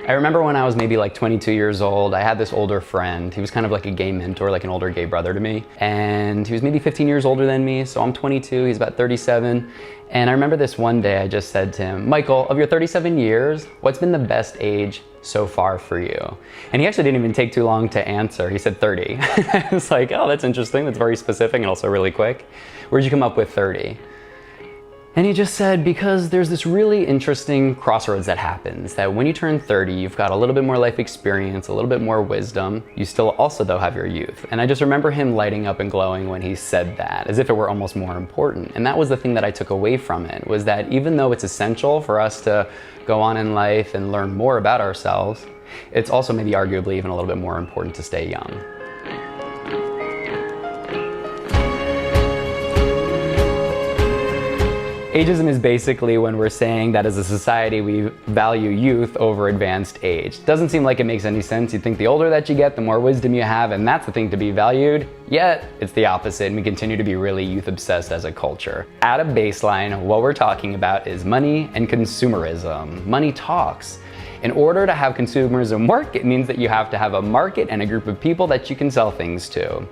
I remember when I was maybe like 22 years old, I had this older friend. He was kind of like a gay mentor, like an older gay brother to me. And he was maybe 15 years older than me, so I'm 22, he's about 37. And I remember this one day I just said to him, Michael, of your 37 years, what's been the best age so far for you? And he actually didn't even take too long to answer. He said 30. I was like, oh, that's interesting. That's very specific and also really quick. Where'd you come up with 30? And he just said, because there's this really interesting crossroads that happens, that when you turn 30, you've got a little bit more life experience, a little bit more wisdom. You still also, though, have your youth. And I just remember him lighting up and glowing when he said that, as if it were almost more important. And that was the thing that I took away from it, was that even though it's essential for us to go on in life and learn more about ourselves, it's also maybe arguably even a little bit more important to stay young. Ageism is basically when we're saying that as a society we value youth over advanced age. Doesn't seem like it makes any sense. You'd think the older that you get, the more wisdom you have, and that's the thing to be valued. Yet, it's the opposite, and we continue to be really youth-obsessed as a culture. At a baseline, what we're talking about is money and consumerism. Money talks. In order to have consumerism work, it means that you have to have a market and a group of people that you can sell things to.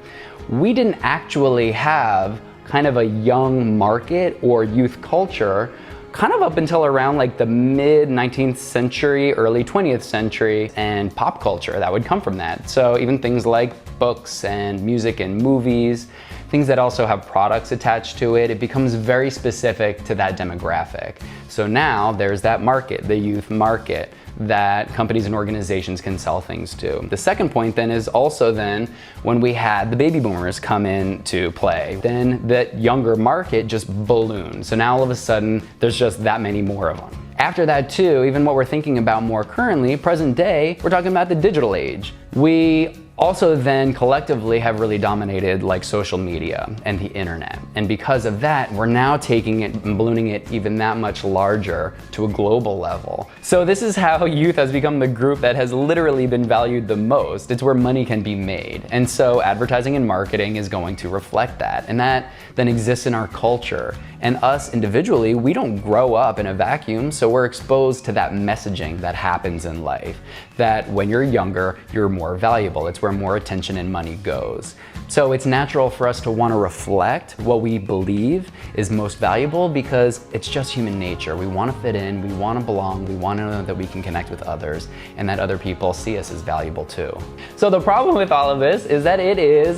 We didn't actually have kind of a young market or youth culture kind of up until around like the mid 19th century, early 20th century, and pop culture that would come from that. So even things like books and music and movies, things that also have products attached to it, it becomes very specific to that demographic. So now there's that market, the youth market, that companies and organizations can sell things to. The second point then is also then when we had the baby boomers come into play, then that younger market just ballooned. So now all of a sudden there's just that many more of them. After that too, even what we're thinking about more currently, present day, we're talking about the digital age. We also then collectively have really dominated like social media and the internet. And because of that, we're now taking it and ballooning it even that much larger to a global level. So this is how youth has become the group that has literally been valued the most. It's where money can be made. And so advertising and marketing is going to reflect that. And that then exists in our culture. And us individually, we don't grow up in a vacuum, so we're exposed to that messaging that happens in life. That when you're younger, you're more valuable. It's where more attention and money goes. So it's natural for us to want to reflect what we believe is most valuable because it's just human nature. We want to fit in, we want to belong, we want to know that we can connect with others and that other people see us as valuable too. So the problem with all of this is that it is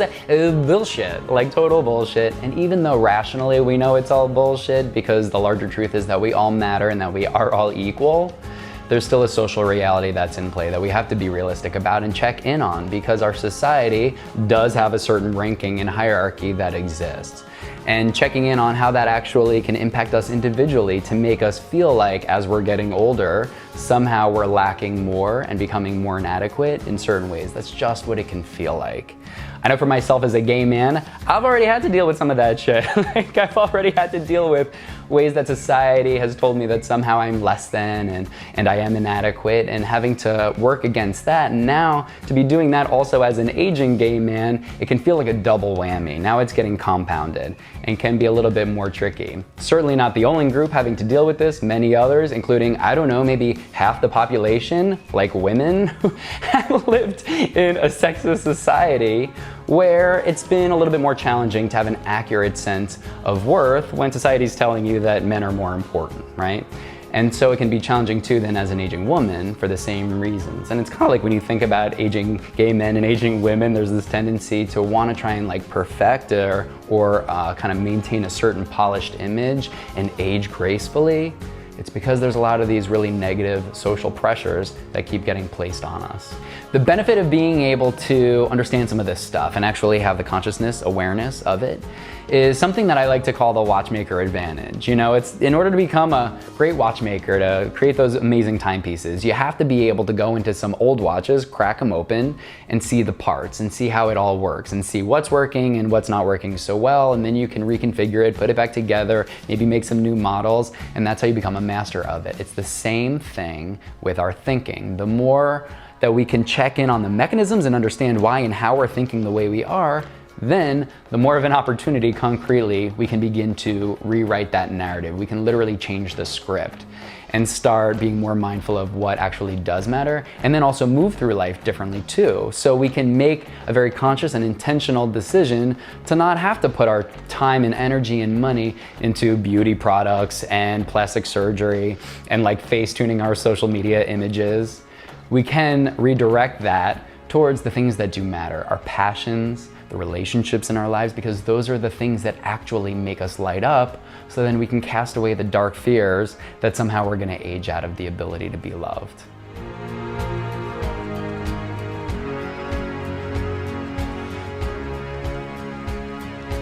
bullshit, like total bullshit. And even though rationally we know it's all bullshit because the larger truth is that we all matter and that we are all equal, there's still a social reality that's in play that we have to be realistic about and check in on because our society does have a certain ranking and hierarchy that exists. And checking in on how that actually can impact us individually to make us feel like as we're getting older, somehow we're lacking more and becoming more inadequate in certain ways. That's just what it can feel like. I know for myself as a gay man, I've already had to deal with some of that shit. Like I've already had to deal with ways that society has told me that somehow I'm less than and I am inadequate and having to work against that. And now to be doing that also as an aging gay man, it can feel like a double whammy. Now it's getting compounded and can be a little bit more tricky. Certainly not the only group having to deal with this, many others, including, I don't know, maybe half the population, like women, have lived in a sexist society where it's been a little bit more challenging to have an accurate sense of worth when society's telling you that men are more important, right? And so it can be challenging too then as an aging woman for the same reasons. And it's kind of like when you think about aging gay men and aging women, there's this tendency to want to try and like perfect or kind of maintain a certain polished image and age gracefully. It's because there's a lot of these really negative social pressures that keep getting placed on us. The benefit of being able to understand some of this stuff and actually have the consciousness, awareness of it is something that I like to call the watchmaker advantage. You know, it's in order to become a great watchmaker, to create those amazing timepieces, you have to be able to go into some old watches, crack them open, and see the parts and see how it all works and see what's working and what's not working so well, and then you can reconfigure it, put it back together, maybe make some new models, and that's how you become a master of it. It's the same thing with our thinking. The more that we can check in on the mechanisms and understand why and how we're thinking the way we are, then the more of an opportunity concretely we can begin to rewrite that narrative. We can literally change the script and start being more mindful of what actually does matter, and then also move through life differently too. So we can make a very conscious and intentional decision to not have to put our time and energy and money into beauty products and plastic surgery and like face tuning our social media images. We can redirect that towards the things that do matter, our passions, the relationships in our lives, because those are the things that actually make us light up, so then we can cast away the dark fears that somehow we're gonna age out of the ability to be loved.